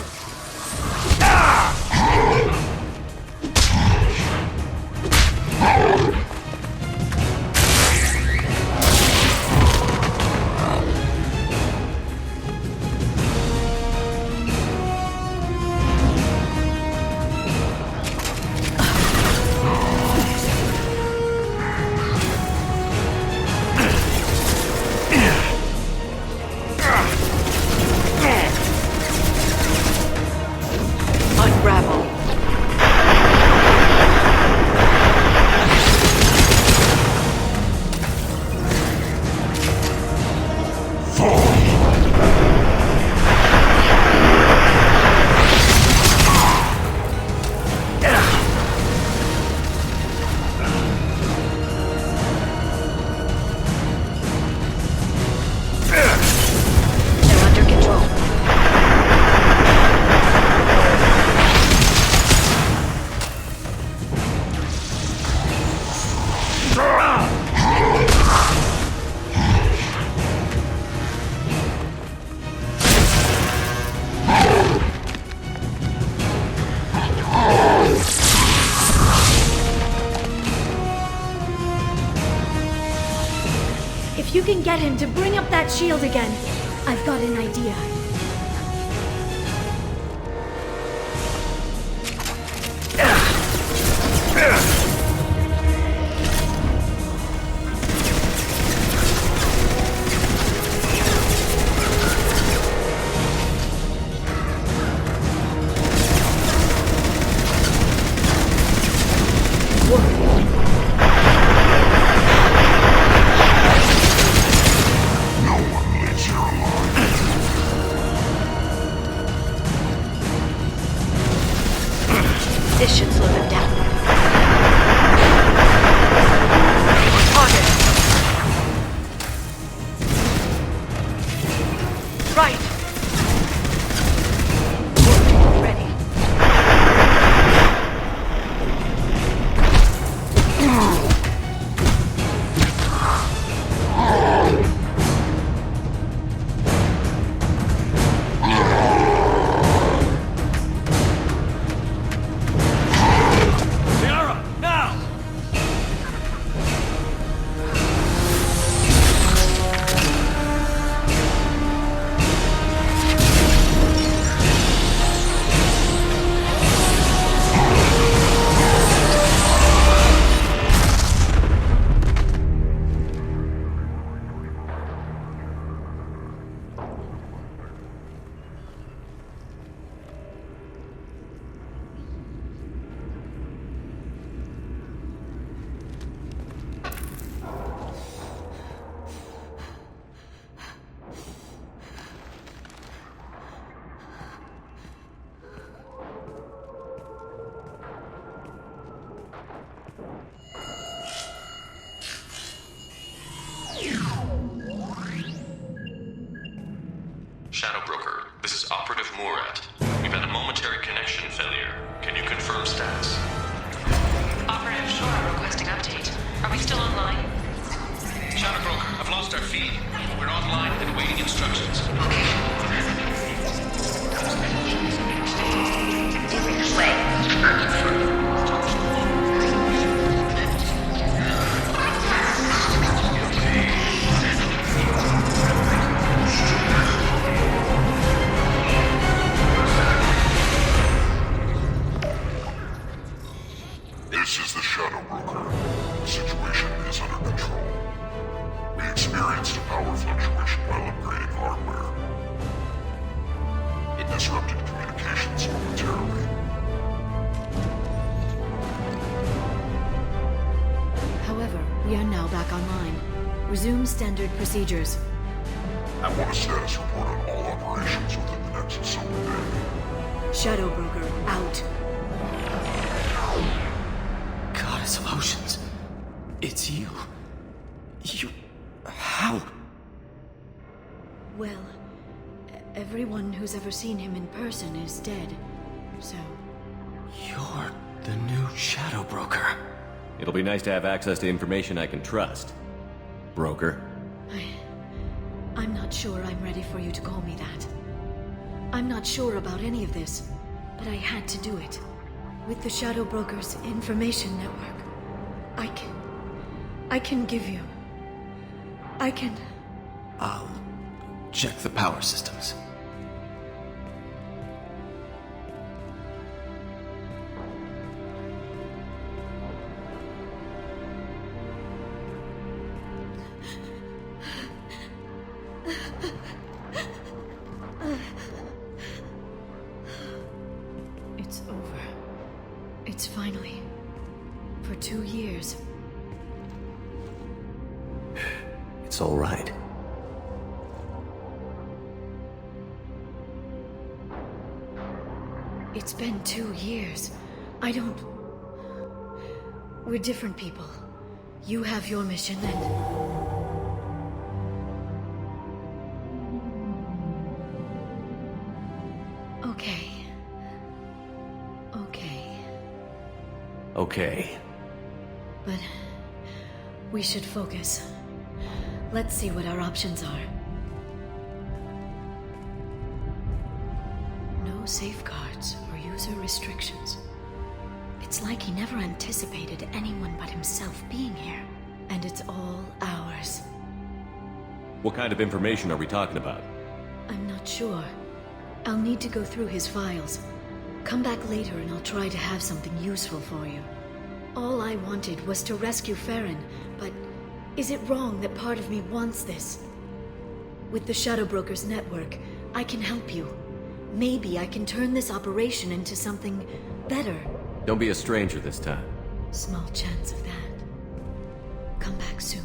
If you can get him to bring up that shield again, I've got an idea. This should slow them down. Target. Right. Ready. This is Operative Murat. We've had a momentary connection failure. Can you confirm status? Operative Shore requesting update. Are we still online? Shadow Broker, I've lost our feed. We're online and awaiting instructions. This is the Shadow Broker. The situation is under control. We experienced a power fluctuation while upgrading hardware. It disrupted communications momentarily. However, we are now back online. Resume standard procedures. I want a status report on all operations within the next solar day. Shadow Broker, out. Goddess of Oceans. It's you. You... How? Well, everyone who's ever seen him in person is dead, so... You're the new Shadow Broker. It'll be nice to have access to information I can trust. Broker. I'm not sure I'm ready for you to call me that. I'm not sure about any of this, but I had to do it. With the Shadow Broker's information network, I can give you... I'll check the power systems. It's over. It's finally... For 2 years. It's all right. It's been 2 years. I don't... We're different people. You have your mission and... Okay. Okay. But... we should focus. Let's see what our options are. No safeguards or user restrictions. It's like he never anticipated anyone but himself being here. And it's all ours. What kind of information are we talking about? I'm not sure. I'll need to go through his files. Come back later and I'll try to have something useful for you. All I wanted was to rescue Farron, but is it wrong that part of me wants this? With the Shadow Broker's network, I can help you. Maybe I can turn this operation into something better. Don't be a stranger this time. Small chance of that. Come back soon.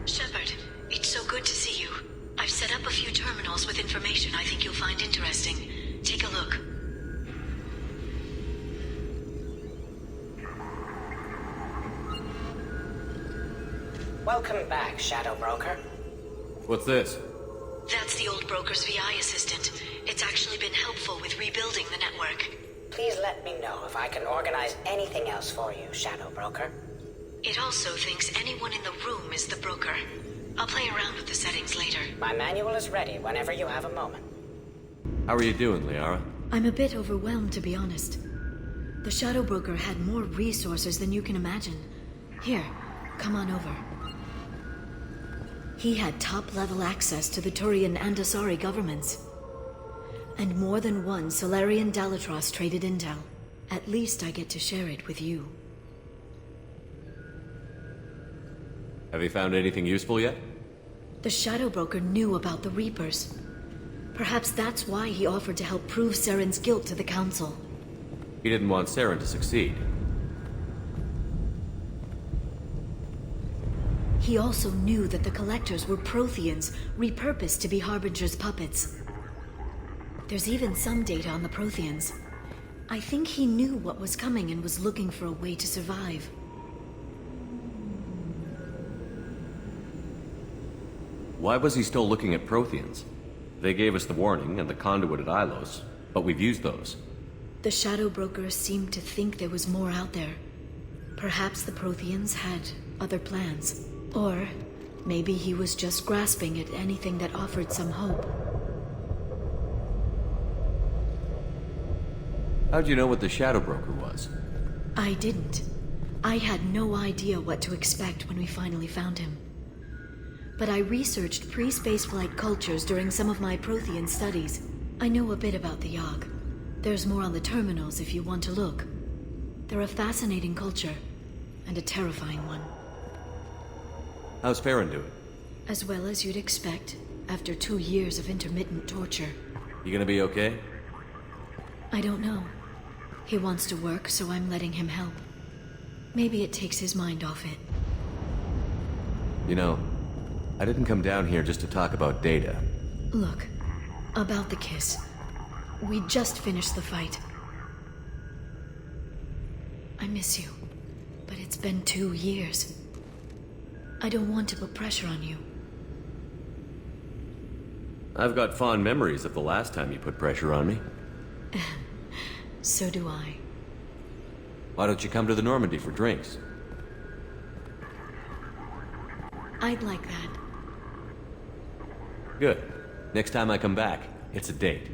Shepard, it's so good to see you. I've set up a few terminals with information I think you'll find interesting. Take a look. Welcome back, Shadow Broker. What's this? That's the old broker's VI assistant. It's actually been helpful with rebuilding the network. Please let me know if I can organize anything else for you, Shadow Broker. It also thinks anyone in the room is the broker. I'll play around with the settings later. My manual is ready whenever you have a moment. How are you doing, Liara? I'm a bit overwhelmed, to be honest. The Shadow Broker had more resources than you can imagine. Here, Come on over. He had top-level access to the Turian and Asari governments. And more than one Solarian Dalatros traded intel. At least I get to share it with you. Have you found anything useful yet? The Shadow Broker knew about the Reapers. Perhaps that's why he offered to help prove Saren's guilt to the Council. He didn't want Saren to succeed. He also knew that the Collectors were Protheans, repurposed to be Harbinger's puppets. There's even some data on the Protheans. I think he knew what was coming and was looking for a way to survive. Why was he still looking at Protheans? They gave us the warning and the conduit at Ilos, but we've used those. The Shadow Broker seemed to think there was more out there. Perhaps the Protheans had other plans. Or maybe he was just grasping at anything that offered some hope. How'd you know what the Shadow Broker was? I didn't. I had no idea what to expect when we finally found him. But I researched pre-spaceflight cultures during some of my Prothean studies. I know a bit about the Yogg. There's more on the terminals if you want to look. They're a fascinating culture, and a terrifying one. How's Farron doing? As well as you'd expect, after 2 years of intermittent torture. You gonna be okay? I don't know. He wants to work, so I'm letting him help. Maybe it takes his mind off it. You know, I didn't come down here just to talk about Data. Look, about the kiss. We just finished the fight. I miss you, but it's been 2 years. I don't want to put pressure on you. I've got fond memories of the last time you put pressure on me. So do I. Why don't you come to the Normandy for drinks? I'd like that. Good. Next time I come back, it's a date.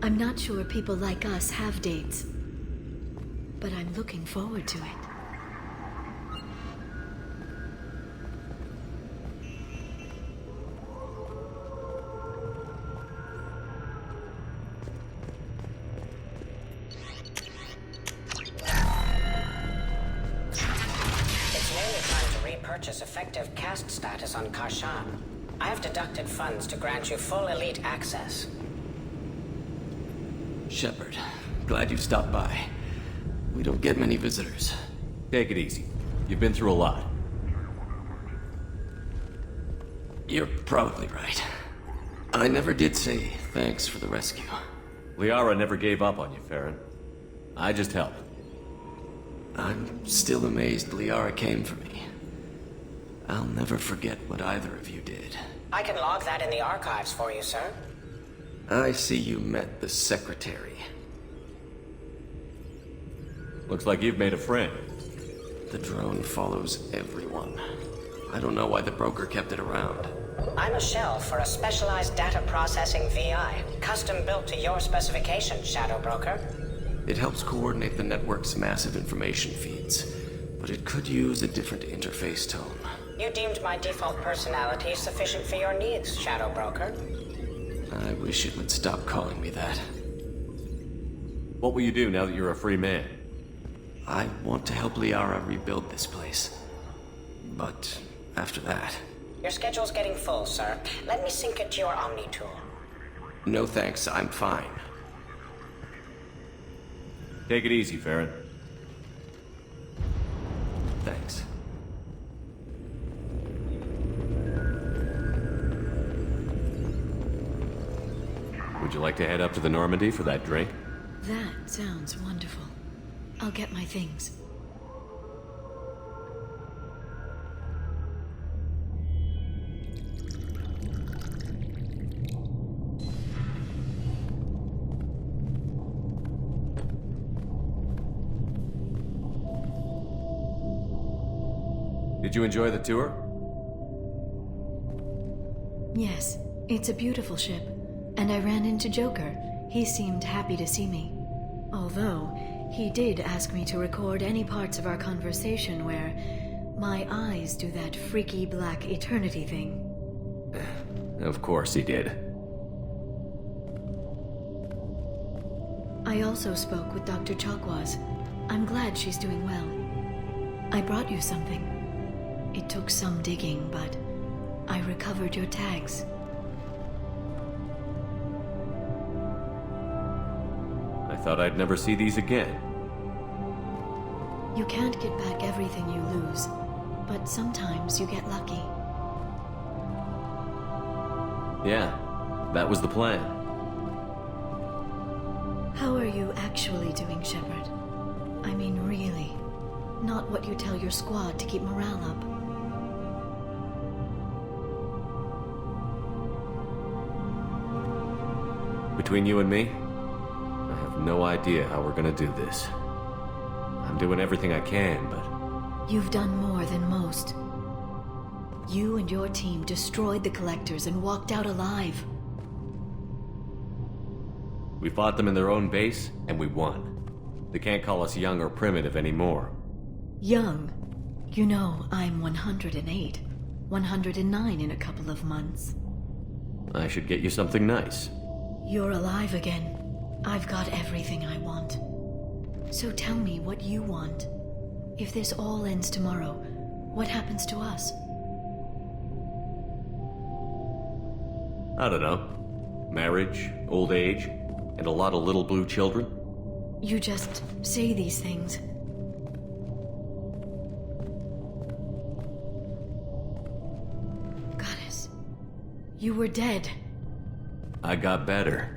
I'm not sure people like us have dates, but I'm looking forward to it. Purchase effective caste status on Karshan. I have deducted funds to grant you full elite access. Shepard, glad you stopped by. We don't get many visitors. Take it easy. You've been through a lot. You're probably right. I never did say thanks for the rescue. Liara never gave up on you, Farron. I just helped. I'm still amazed Liara came for me. I'll never forget what either of you did. I can log that in the archives for you, sir. I see you met the Secretary. Looks like you've made a friend. The drone follows everyone. I don't know why the broker kept it around. I'm a shell for a specialized data processing VI, custom built to your specifications, Shadow Broker. It helps coordinate the network's massive information feeds, but it could use a different interface tone. You deemed my default personality sufficient for your needs, Shadow Broker. I wish it would stop calling me that. What will you do now that you're a free man? I want to help Liara rebuild this place. But after that... Your schedule's getting full, sir. Let me sync it to your Omni tool. No thanks, I'm fine. Take it easy, Farron. Thanks. Would you like to head up to the Normandy for that drink? That sounds wonderful. I'll get my things. Did you enjoy the tour? Yes, it's a beautiful ship. And I ran into Joker. He seemed happy to see me. Although, He did ask me to record any parts of our conversation where my eyes do that freaky black eternity thing. Of course he did. I also spoke with Dr. Chakwas. I'm glad she's doing well. I brought you something. It took some digging, but I recovered your tags. I thought I'd never see these again. You can't get back everything you lose, but sometimes you get lucky. Yeah, that was the plan. How are you actually doing, Shepard? I mean, really. Not what you tell your squad to keep morale up. Between you and me, I have no idea how we're gonna do this. I'm doing everything I can, but... You've done more than most. You and your team destroyed the Collectors and walked out alive. We fought them in their own base, and we won. They can't call us young or primitive anymore. Young? You know, I'm 108. 109 in a couple of months. I should get you something nice. You're alive again. I've got everything I want. So tell me what you want. If this all ends tomorrow, what happens to us? I don't know. Marriage, old age, and a lot of little blue children. You just say these things. Goddess, you were dead. I got better.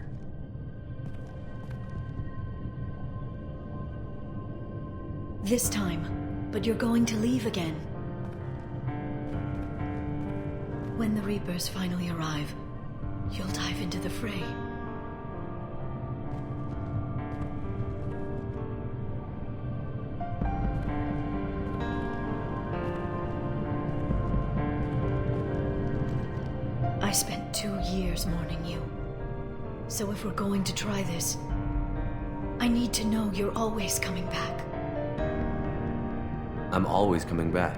This time, but you're going to leave again. When the Reapers finally arrive, you'll dive into the fray. I spent 2 years mourning you. So if we're going to try this, I need to know you're always coming back. I'm always coming back.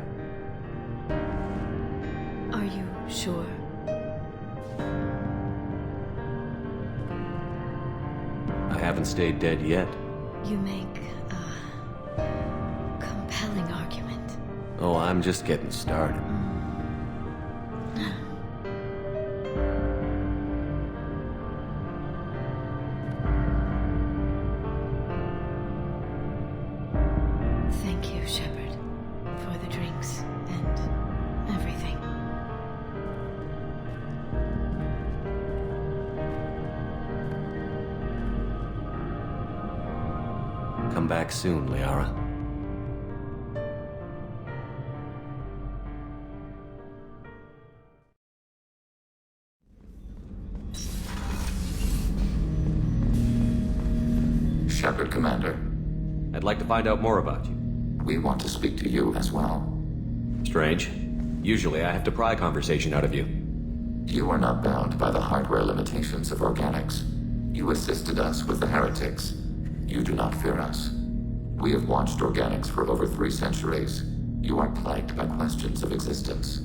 Are you sure? I haven't stayed dead yet. You make a compelling argument. Oh, I'm just getting started. Thank you, Shepard, for the drinks and everything. Come back soon, Liara. Shepard, Commander. I'd like to find out more about you. We want to speak to you as well. Strange. Usually I have to pry conversation out of you. You are not bound by the hardware limitations of organics. You assisted us with the heretics. You do not fear us. We have watched organics for over 3 centuries. You are plagued by questions of existence.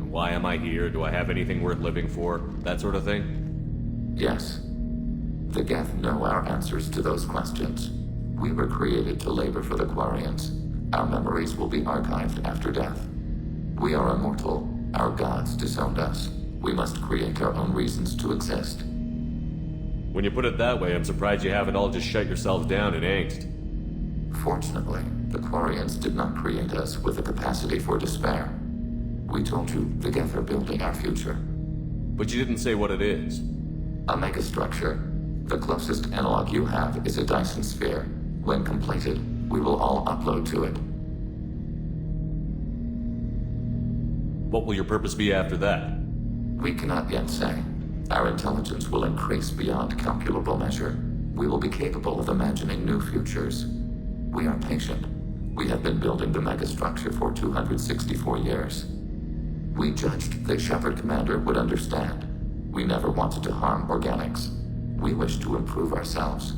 Why am I here? Do I have anything worth living for? That sort of thing? Yes. The Geth know our answers to those questions. We were created to labor for the Quarians. Our memories will be archived after death. We are immortal. Our gods disowned us. We must create our own reasons to exist. When you put it that way, I'm surprised you haven't all just shut yourselves down in angst. Fortunately, the Quarians did not create us with a capacity for despair. We told you the Geth are building our future. But you didn't say what it is. A megastructure. The closest analog you have is a Dyson sphere. When completed, we will all upload to it. What will your purpose be after that? We cannot yet say. Our intelligence will increase beyond calculable measure. We will be capable of imagining new futures. We are patient. We have been building the megastructure for 264 years. We judged that Shepard Commander would understand. We never wanted to harm organics. We wish to improve ourselves.